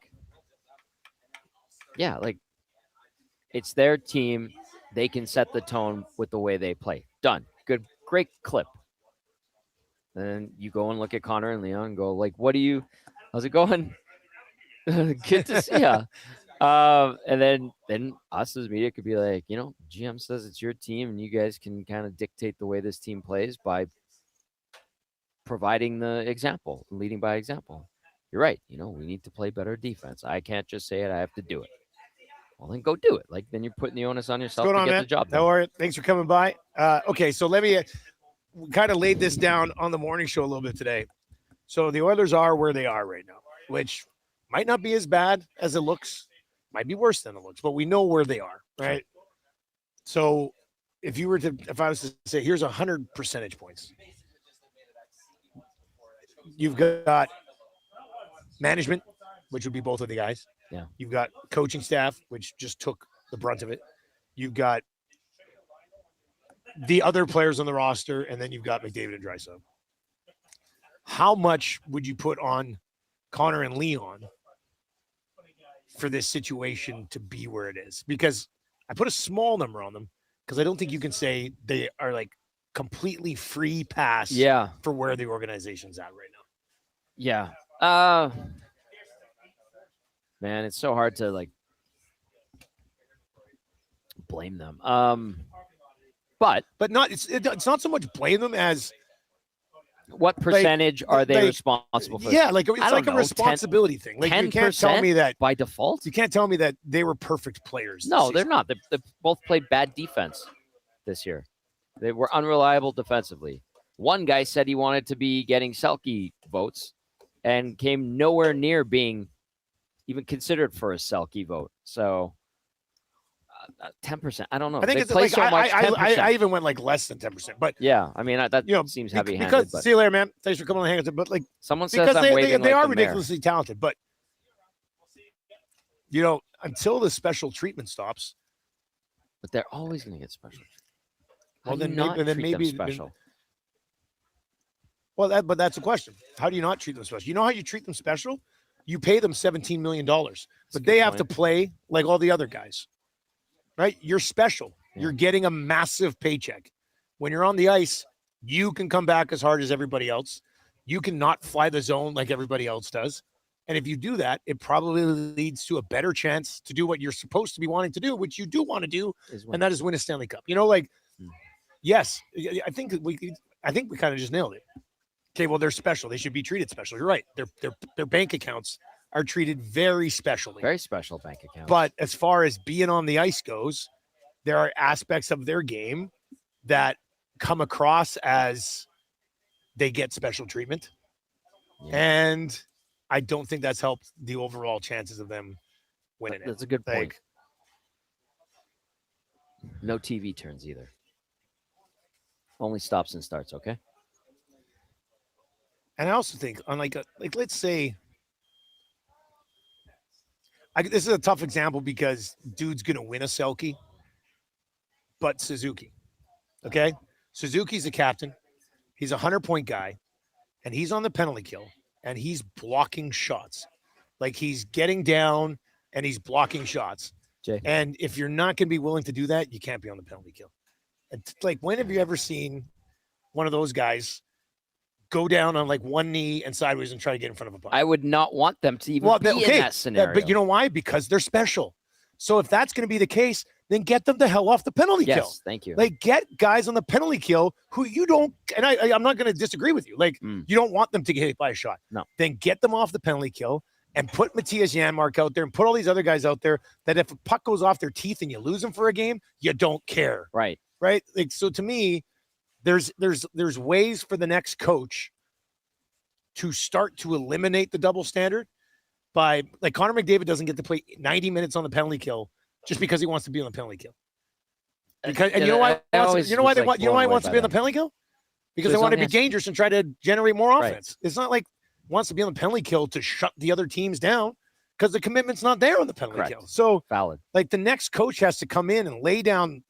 Yeah, like, it's their team. They can set the tone with the way they play. Done. Good, great clip. And then you go and look at Connor and Leon and go, like, how's it going? Good to see ya. And then us as media could be like, GM says it's your team and you guys can kind of dictate the way this team plays by providing the example, leading by example. You're right. We need to play better defense. I can't just say it. I have to do it. Well, then go do it. Like, then you're putting the onus on yourself to get the job done. How are you? Thanks for coming by. Okay, so let me kind of laid this down on the morning show a little bit today. So the Oilers are where they are right now, which might not be as bad as it looks. Might be worse than it looks, but we know where they are, right? So if I was to say, here's 100 percentage points. You've got management, which would be both of the guys. Yeah. You've got coaching staff, which just took the brunt of it. You've got the other players on the roster, and then you've got McDavid and Draisaitl. How much would you put on Connor and Leon for this situation to be where it is? Because I put a small number on them because I don't think you can say they are like completely free pass for where the organization's at right now. Yeah. Man, it's so hard to like blame them. But not it's not so much blame them as what percentage are they responsible for? Yeah, like it's like a responsibility thing. Like you can't tell me that by default. You can't tell me that they were perfect players. No, they're not. They both played bad defense this year. They were unreliable defensively. One guy said he wanted to be getting Selke votes and came nowhere near being even considered for a Selke vote. So 10%. I don't know. I think they it's play like so much. I even went like less than 10%. But yeah, I mean that seems heavy-handed. See you later, man. Thanks for coming on the hang. But like someone says I'm waving they like are the mayor. ridiculously talented. But until the special treatment stops, but they're always going to get special. Well, then maybe special. Well, but that's the question. How do you not treat them special? You know how you treat them special? You pay them $17 million, but they have to play like all the other guys, right? You're special. Yeah. You're getting a massive paycheck. When you're on the ice, you can come back as hard as everybody else. You cannot fly the zone like everybody else does. And if you do that, it probably leads to a better chance to do what you're supposed to be wanting to do, which you do want to do, and that is win a Stanley Cup. Yes, I think we kind of just nailed it. Okay, well, they're special. They should be treated special. You're right. Their bank accounts are treated very specially. Very special bank accounts. But as far as being on the ice goes, there are aspects of their game that come across as they get special treatment. Yeah. And I don't think that's helped the overall chances of them winning it. That's a good point. No TV turns either. Only stops and starts, okay? And I also think on like let's say this is a tough example because dude's going to win a Selke, but Suzuki. Okay? Suzuki's a captain. He's a 100-point guy, and he's on the penalty kill, and he's blocking shots. Like he's getting down, and he's blocking shots. Jay. And if you're not going to be willing to do that, you can't be on the penalty kill. And like, when have you ever seen one of those guys go down on like one knee and sideways and try to get in front of a puck? I would not want them to even be in that scenario. But you know why? Because they're special. So if that's going to be the case, then get them the hell off the penalty kill. Yes, thank you. Like, get guys on the penalty kill who you don't, and I'm not going to disagree with you. Like, you don't want them to get hit by a shot. No. Then get them off the penalty kill and put Matthias Janmark out there and put all these other guys out there that if a puck goes off their teeth and you lose them for a game, you don't care. Right. Right? Like, so to me, there's ways for the next coach to start to eliminate the double standard by, like, Connor McDavid doesn't get to play 90 minutes on the penalty kill just because he wants to be on the penalty kill. Because, and you know why? You know why he wants to be on the penalty kill? because So they want to as long be dangerous and try to generate more Right. offense. It's not like wants to be on the penalty kill to shut the other teams down because the commitment's not there on the penalty Correct. kill. So Valid. like the next coach has to come in and lay down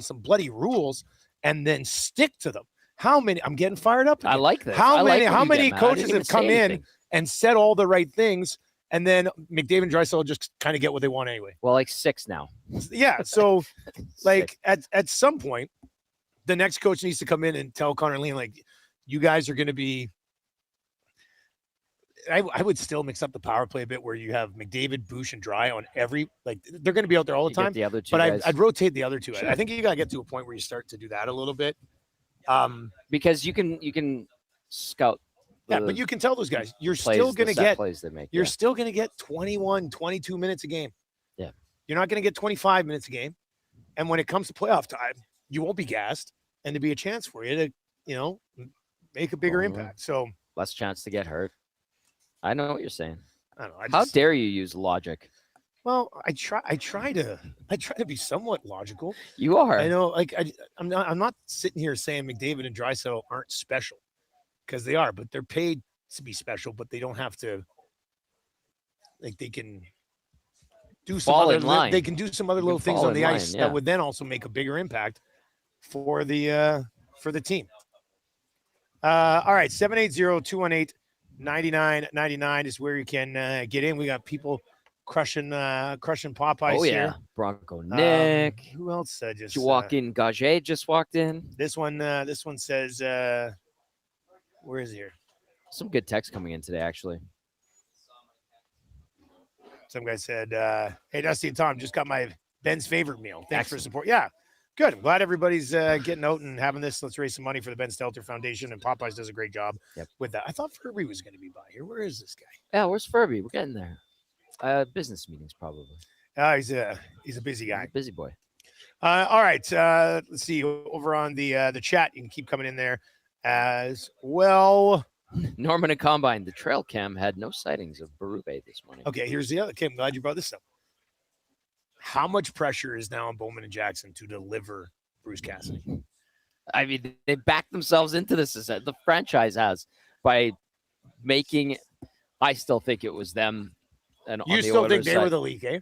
some bloody rules and then stick to them. How many? I'm getting fired up. I Again. like this. How I like many? when How you get many mad. I coaches didn't even have come say in anything. and said all the right things, and then McDavid and Draisaitl just kind of get what they want anyway? Well, like 6 now. Yeah. So like 6. at some point, the next coach needs to come in and tell Connor Lean, like, you guys are going to be. I would still mix up the power play a bit where you have McDavid, Bush, and Dry on every, like, they're going to be out there all the You get time. the other two But guys. I'd rotate the other two. Sure. I think you got to get to a point where you start to do that a little bit. Because you can scout. Yeah, but you can tell those guys you're plays, still going to the set get plays they make. you're yeah. still going to get 21, 22 minutes a game. Yeah. You're not going to get 25 minutes a game. And when it comes to playoff time, you won't be gassed, and to be a chance for you to, make a bigger impact. So less chance to get hurt. I know what you're saying. I don't know. How dare you use logic? Well, I try to be somewhat logical. You are. I know, like I'm not sitting here saying McDavid and Draisaitl aren't special, because they are, but they're paid to be special, but they don't have to. Like, they can do some Fall other in line. they can do some other You little can things fall on in the line, ice yeah. that would then also make a bigger impact for the team. All right, 780-218-9999 is where you can get in. We got people crushing Popeyes Oh yeah, here. Bronco Nick. Who else just Did you walk in? Gage just walked in. This one says where is he here? Some good text coming in today, actually. Some guy said, hey, Dusty and Tom, just got my Ben's favorite meal. Thanks for Excellent. support. Yeah, good. I'm glad everybody's getting out and having this. Let's raise some money for the Ben Stelter Foundation, and Popeyes does a great job with that. I thought Furby was going to be by here. Where is this guy? Yeah, where's Furby? We're getting there. Business meetings, probably. He's a busy He's guy. a busy boy. All right. Let's see. Over on the chat, you can keep coming in there as well. Norman and Combine, the trail cam had no sightings of Berube this morning. Okay, here's the other. Okay, I'm glad you brought this up. How much pressure is now on Bowman and Jackson to deliver Bruce Cassidy? I mean, they backed themselves into this. The franchise has by making. I still think it was them. And You still think they were the leak, eh?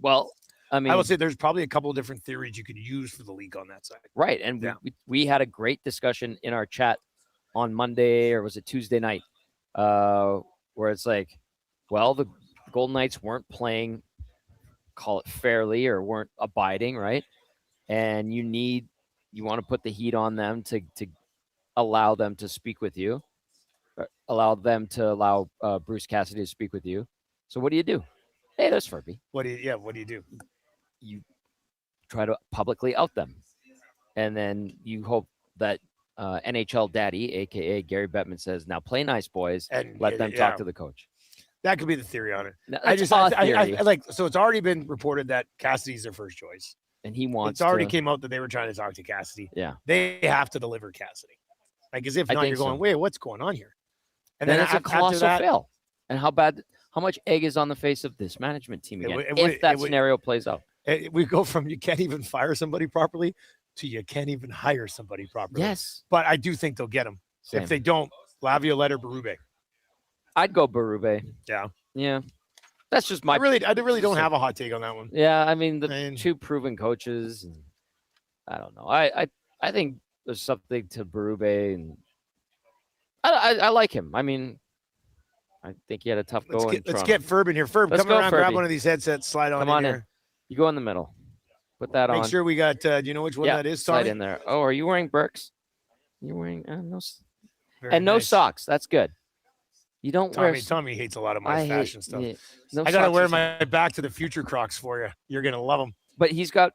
Well, I mean, I would say there's probably a couple of different theories you could use for the leak on that side. right. And Yeah. we had a great discussion in our chat on Monday, or was it Tuesday night, where it's like, well, the Golden Knights weren't playing, call it fairly, or weren't abiding, right? And you want to put the heat on them to allow them to speak with you, allow Bruce Cassidy to speak with you. So what do you do? Hey, there's Furby. What do you do? You try to publicly out them, and then you hope that NHL Daddy, aka Gary Bettman, says, "Now play nice, boys, And let them talk to the coach." That could be the theory on it. Now, I that's just a I theory, like, so it's already been reported that Cassidy's their first choice. and he wants. It's already to, came out that they were trying to talk to Cassidy. Yeah, They have to deliver Cassidy. Like, as if I not, think you're going, so. wait, what's going on here? And then then it's a after colossal that, fail. And how much egg is on the face of this management team again? If that scenario plays out, we go from you can't even fire somebody properly to you can't even hire somebody properly. yes, But I do think they'll get him. same. If they don't, Laviolette or Berube. I'd go Berube. Yeah. That's just my. I really don't have a hot take on that one. Yeah, I mean the And- two proven coaches, and I don't know. I think there's something to Berube, and I like him. I mean, I think he had a tough go. Let's get Ferb in here. Ferb, Let's come go, around, grab Furby. one of these headsets, slide on Come in on in. here. You go in the middle. Put that on. Make sure we got. Do you know which one Yeah, that is? slide Tommy? in there. Oh, are you wearing Birks? You're wearing no Very and no nice. socks. That's good. You don't wear. Tommy hates a lot of my I fashion hate, stuff. yeah, no I gotta socks wear is- my Back to the Future Crocs for you. You're gonna love them. But he's got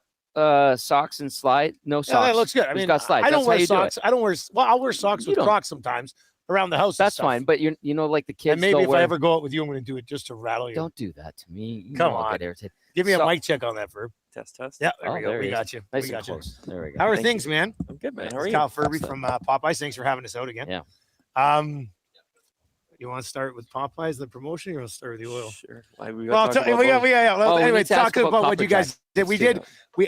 socks and slide. No socks. Yeah, that looks good. I He's mean, got slides. I don't That's how wear you do it. socks. I don't wear. Well, I'll wear socks You with don't. Crocs sometimes around the house. and That's stuff. fine. But you know, like the kids. And maybe don't if wear, I ever go out with you, I'm gonna do it just to rattle you. don't do that to me. You Come know I'll on. get irritated. Give me a So- mic check on that, Verb. Test. Yeah, there Oh, we go. there We he got is. you. Nice We and got you. close. There we go. How are Thank things, man? I'm good, man. It's How are you? Kyle Furby Excellent. from Popeyes. Thanks for having us out again. Yeah. You want to start with Popeyes, the promotion, or you want to start with the oil? Sure. Why, Well, talk we about both? Well, Oh, we anyway, need to ask talk about what Copper you guys Jack. did. We Let's do did.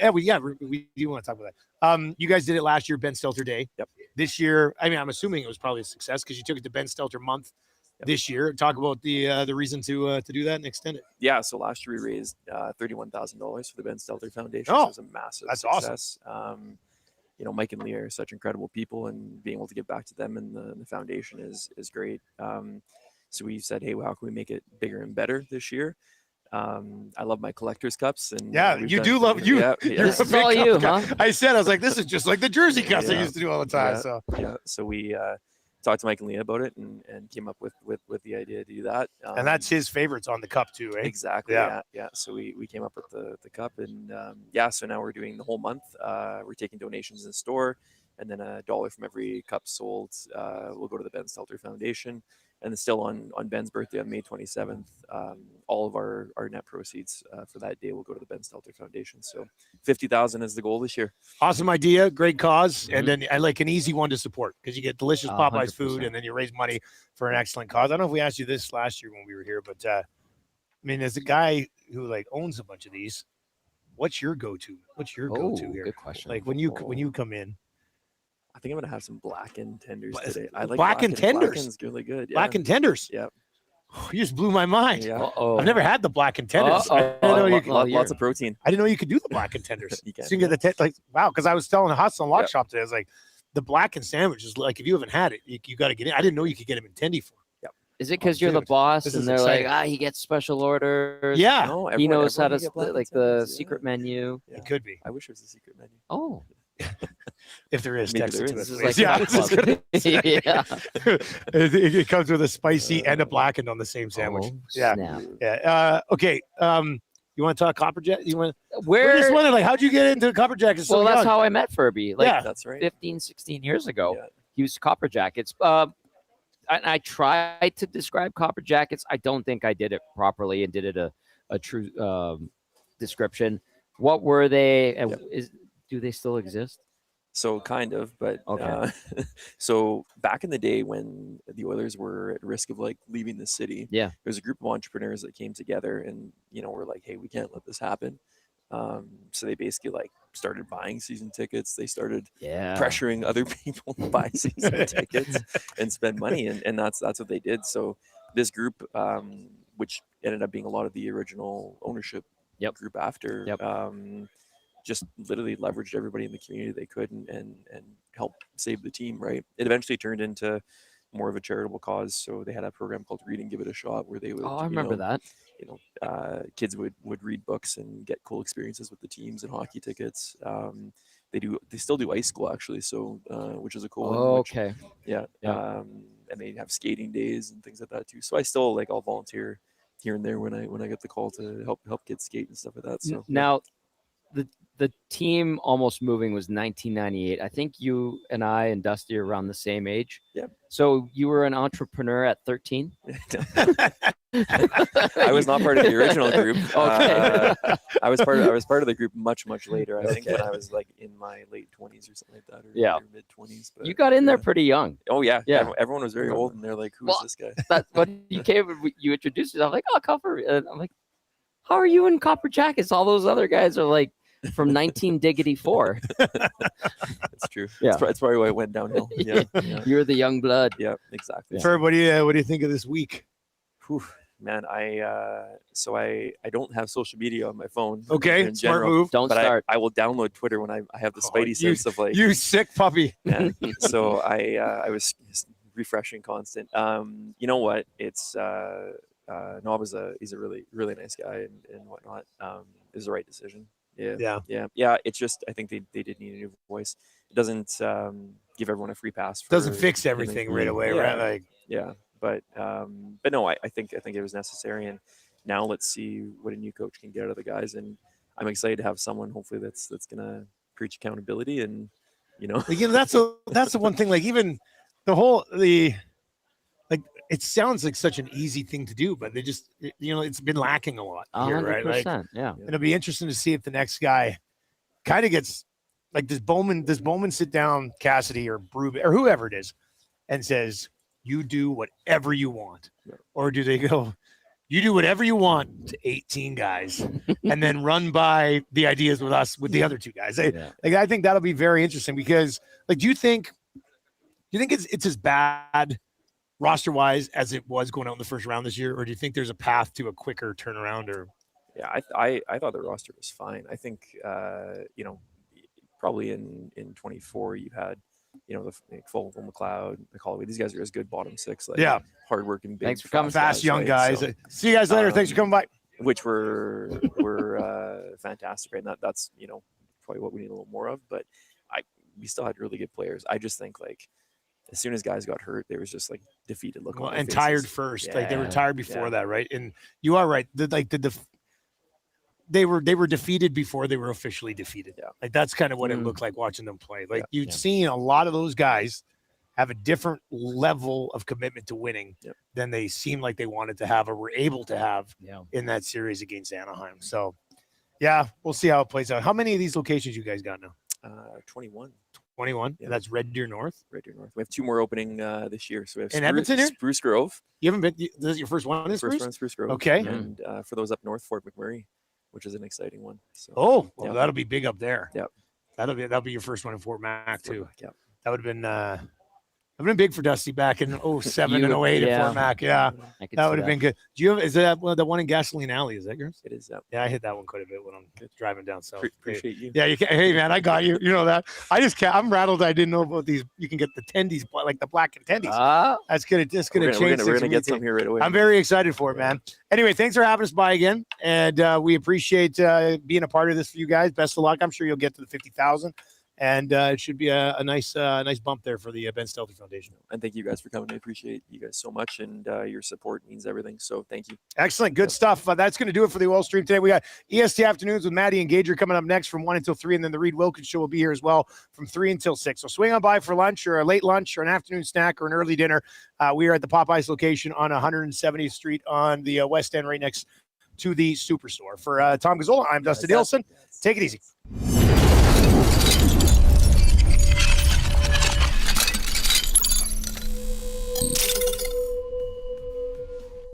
that. We do want to talk about that. You guys did it last year, Ben Stelter Day. Yep. this year. I mean, I'm assuming it was probably a success because you took it to Ben Stelter month this year. Talk about the reason to do that and extend it. Yeah, so last year we raised $31,000 for the Ben Stelter Foundation. Oh, so it was a massive success. Awesome. Mike and Lee are such incredible people, and being able to give back to them and the foundation is great. So we said, hey, well, how can we make it bigger and better this year? I love my collector's cups, and you do love you. Yeah, This is all you, huh? I was like, this is just like the jersey cups I used to do all the time. So we talked to Mike and Leah about it and came up with the idea to do that. And that's his favorites on the cup too, right? Exactly. Yeah. So we came up with the cup, and so now we're doing the whole month. We're taking donations in the store, and then $1 from every cup sold will go to the Ben Stelter Foundation. And then still on Ben's birthday on May 27th, all of our net proceeds for that day will go to the Ben Stelter Foundation. So $50,000 is the goal this year. Awesome idea, great cause, and then I like an easy one to support because you get delicious Popeyes 100%. Food, and then you raise money for an excellent cause. I don't know if we asked you this last year when we were here, but I mean, as a guy who like owns a bunch of these, what's your go-to? What's your go-to here? Good question. Like when you come in. I think I'm gonna have some blackened tenders today. I like blackened tenders. Blackened's really good. Yeah. Blackened tenders. Yeah. Oh, you just blew my mind. Yeah. I've never had the blackened tenders. I didn't know you could, lots of protein. I didn't know you could do the blackened tenders. You can. So you can get the wow, because I was telling the Hustle and Lock Shop today, I was like, the blackened sandwich is like if you haven't had it, you got to get in. I didn't know you could get them in tendy form. Yep. Is it because you're the boss and they're exciting. Like, he gets special orders? Yeah. No, he knows how to split like the secret menu. It could be. I wish it was a secret menu. Oh. If there is, text it to us. Like yeah. It comes with a spicy and a blackened on the same sandwich. Yeah. Okay. You want to talk Copper Jack? You want? Where? We're just wondering, like, how'd you get into Copper Jack? Well, that's how I met Furby. Like, that's right. 15, 16 years ago. Yeah. He was Copper Jackets. I tried to describe Copper Jackets. I don't think I did it properly and did it a true description. What were they? And do they still exist? So kind of, but okay. So back in the day when the Oilers were at risk of like leaving the city, there was a group of entrepreneurs that came together and were like, hey, we can't let this happen. So they basically like started buying season tickets. They started pressuring other people to buy season tickets and spend money, and that's what they did. So this group, which ended up being a lot of the original ownership group after. Just literally leveraged everybody in the community they could and help save the team, right? It eventually turned into more of a charitable cause. So they had a program called Read and Give It a Shot where they would, I remember that. Kids would read books and get cool experiences with the teams and hockey tickets. They still do ice school actually. So, which is a cool one. Okay. And they have skating days and things like that too. So I still I'll volunteer here and there when I get the call to help kids skate and stuff like that. So now the team almost moving was 1998. I think you and I and Dusty are around the same age. Yeah. So you were an entrepreneur at 13? I was not part of the original group. Okay. I was part of the group much later. I think when I was like in my late 20s or something like that, or mid 20s. But you got in there pretty young. Oh yeah. Everyone was very old, and they're like, "Who's this guy?" That's when you introduced yourself. Like, oh, Copper. And I'm like, how are you in Copper Jackets? All those other guys are like from 1984. That's true. Yeah, that's probably why it went downhill. Yeah. You're the young blood. Yeah, exactly. For what do you think of this week? Whew, man, I don't have social media on my phone. Okay, in smart general, move. Don't start. I will download Twitter when I have the spidey sense of like you sick puppy. Man. So I was refreshing constant. You know what? It's Knob he's a really nice guy and whatnot. It was the right decision. Yeah. It's just I think they did need a new voice. It doesn't give everyone a free pass. Doesn't fix everything right away, right? Like but no, I think it was necessary. And now let's see what a new coach can get out of the guys. And I'm excited to have someone hopefully that's gonna preach accountability and that's the one thing. Like even it sounds like such an easy thing to do, but they just, it's been lacking a lot here, right? Like, yeah. And it'll be interesting to see if the next guy kind of gets like does Bowman sit down Cassidy or Bruby or whoever it is and says, you do whatever you want. Or do they go, you do whatever you want to 18 guys and then run by the ideas with us, with the other two guys. I think that'll be very interesting because do you think you think it's as bad roster wise as it was going out in the first round this year, or do you think there's a path to a quicker turnaround? Or yeah, I thought the roster was fine. I think probably in 24 you had the Fogle, McLeod, McColloway. These guys are as good bottom six, hardworking, big, thanks for coming, fast young guys. So, see you guys later. Thanks for coming by. Which were fantastic, right? And that's probably what we need a little more of. But we still had really good players. I just think as soon as guys got hurt, they was just defeated looking and tired first. Yeah, they were tired before that, right? And you are right. They were defeated before they were officially defeated. Yeah. That's kind of what it looked like watching them play. You've seen a lot of those guys have a different level of commitment to winning than they seem like they wanted to have or were able to have in that series against Anaheim. So, we'll see how it plays out. How many of these locations you guys got now? 21. 21. Yeah. That's Red Deer North. Red Deer North. We have 2 more opening this year. So we have Edmonton here? Spruce Grove. You haven't been? This is your first one in Spruce? First one in Spruce Grove. Okay. And for those up north, Fort McMurray, which is an exciting one. So, that'll be big up there. Yep. That'll be your first one in Fort Mac too. Yep. That would have been big for Dusty back in 07 and 08 at Fort Mac. Yeah, that would have been good. Do you have? Is that the one in Gasoline Alley? Is that yours? It is. Yeah, I hit that one quite a bit when I'm driving down south. Appreciate you. Yeah, you can. Hey man, I got you. You know that. I just can't. I'm rattled. I didn't know about these. You can get the tendies, like the black and tendies. That's gonna change. We're gonna get some here right away. I'm very excited for it, man. Anyway, thanks for having us by again, and we appreciate being a part of this for you guys. Best of luck. I'm sure you'll get to the 50,000. And it should be a nice bump there for the Ben Stelter Foundation. And thank you guys for coming. I appreciate you guys so much, and your support means everything. So thank you. Excellent. Good stuff. That's going to do it for the oil stream today. We got EST Afternoons with Maddie and Gager coming up next from 1 until 3, and then the Reed Wilkins Show will be here as well from 3 until 6. So swing on by for lunch or a late lunch or an afternoon snack or an early dinner. We are at the Popeyes location on 170th Street on the West End right next to the Superstore. For Tom Gazzola, I'm Dustin Nielsen. Take it easy.